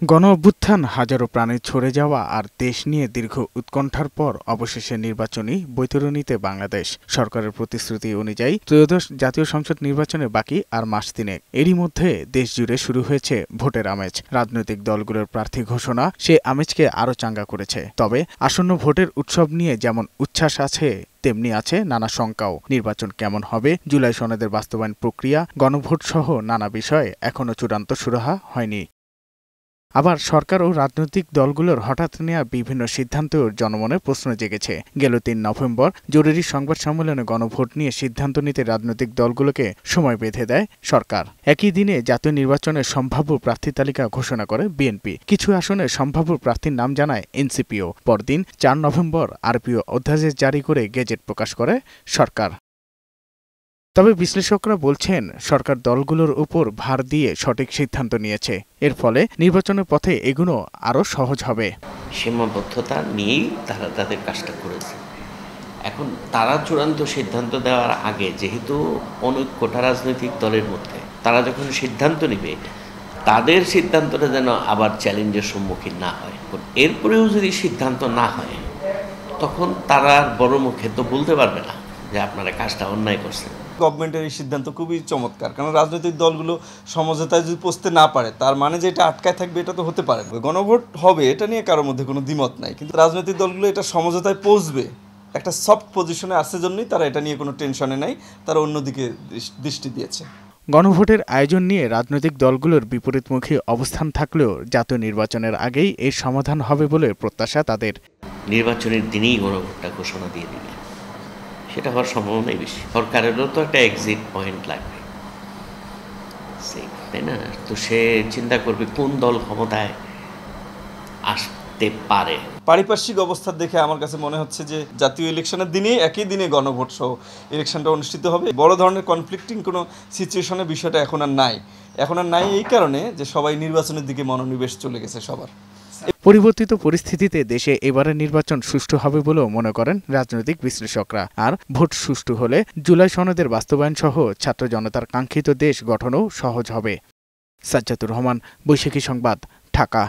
গণ-অভ্যুত্থান হাজারো প্রাণে ছড়ে যাওয়া আর দেশ নিয়ে দীর্ঘ উৎকণ্ঠার পর অবশেষে নির্বাচনী বৈতরণীতে বাংলাদেশ সরকারের প্রতিশ্রুতি অনুযায়ী ত্রয়োদশ জাতীয় সংসদ নির্বাচনে বাকি আর মাস তিনেক। এরই মধ্যে দেশ জুড়ে শুরু হয়েছে ভোটের আমেজ। রাজনৈতিক দলগুলোর প্রার্থী ঘোষণা সে আমেজকে আরও চাঙ্গা করেছে। তবে আসন্ন ভোটের উৎসব নিয়ে যেমন উচ্ছ্বাস আছে, তেমনি আছে নানা শঙ্কাও। নির্বাচন কেমন হবে, জুলাই সনদের বাস্তবায়ন প্রক্রিয়া, গণভোট সহ নানা বিষয়ে এখনও চূড়ান্ত সুরাহা হয়নি। আবার সরকার ও রাজনৈতিক দলগুলোর হঠাৎ নেওয়া বিভিন্ন সিদ্ধান্তেও জনমনে প্রশ্ন জেগেছে। গেল ৩ নভেম্বর জরুরি সংবাদ সম্মেলনে গণভোট নিয়ে সিদ্ধান্ত নিতে রাজনৈতিক দলগুলোকে সময় বেঁধে দেয় সরকার। একই দিনে জাতীয় নির্বাচনের সম্ভাব্য প্রার্থী তালিকা ঘোষণা করে বিএনপি। কিছু আসনে সম্ভাব্য প্রার্থীর নাম জানায় এনসিপিও। পরদিন ৪ নভেম্বর আরপিও অধ্যাদেশ জারি করে গেজেট প্রকাশ করে সরকার। তবে বিশ্লেষকরা বলছেন, সরকার দলগুলোর উপর ভার দিয়ে সঠিক সিদ্ধান্ত নিয়েছে। এর ফলে নির্বাচনের পথে এগুলো আরও সহজ হবে। সীমাবদ্ধতা নিয়েই তারা তাদের কাজটা করেছে। এখন তারা চূড়ান্ত সিদ্ধান্ত দেওয়ার আগে যেহেতু অনৈক্যটা রাজনৈতিক দলের মধ্যে, তারা যখন সিদ্ধান্ত নেবে তাদের সিদ্ধান্তটা যেন আবার চ্যালেঞ্জের সম্মুখীন না হয়। এরপরেও যদি সিদ্ধান্ত না হয় তখন তারা বড় মুখে তো বলতে পারবে না যে আপনারা কাজটা অন্যায় করছেন। গভর্নমেন্টের এই সিদ্ধান্ত খুবই চমৎকার, কারণ রাজনৈতিক দলগুলো সমঝোতায় যদি পৌঁছতে না পারে তার মানে যে এটা আটকায় থাকবে এটা তো হতে পারে না। গণভোট হবে এটা নিয়ে কারোর মধ্যে কোনো দ্বিমত নাই, কিন্তু রাজনৈতিক দলগুলো এটা সমঝোতায় পৌঁছবে একটা সফট পজিশনে আসছে জন্যই তারা এটা নিয়ে কোনো টেনশনে নাই, তারা অন্যদিকে দৃষ্টি দিয়েছে। গণভোটের আয়োজন নিয়ে রাজনৈতিক দলগুলোর বিপরীতমুখী অবস্থান থাকলেও জাতীয় নির্বাচনের আগেই এর সমাধান হবে বলে প্রত্যাশা তাদের। নির্বাচনের দিনেই গণভোটটা ঘোষণা দিয়ে দিবে, সেটা হওয়ার সম্ভাবনাই বেশি। সরকারেরও তো একটা এক্সিট পয়েন্ট লাগবে, তাই না? তো সে চিন্তা করবে কোন দল ক্ষমতায় আসতে পারে। পারিপার্শ্বিক অবস্থা দেখে আমার কাছে মনে হচ্ছে যে জাতীয় ইলেকশনের দিনেই একই দিনে গণভোট সহ ইলেকশনটা অনুষ্ঠিত হবে। বড় ধরনের কনফ্লিক্টিং কোনো সিচুয়েশনের বিষয়টা এখন আর নাই এই কারণে যে সবাই নির্বাচনের দিকে মনোনিবেশ চলে গেছে সবার। পরিবর্তিত পরিস্থিতিতে দেশে এবারের নির্বাচন সুষ্ঠু হবে বলেও মনে করেন রাজনৈতিক বিশ্লেষকরা। আর ভোট সুষ্ঠু হলে জুলাই সনদের বাস্তবায়ন সহ ছাত্র জনতার কাঙ্ক্ষিত দেশ গঠনও সহজ হবে। সাজ্জাদুর রহমান, বৈশাখী সংবাদ, ঢাকা।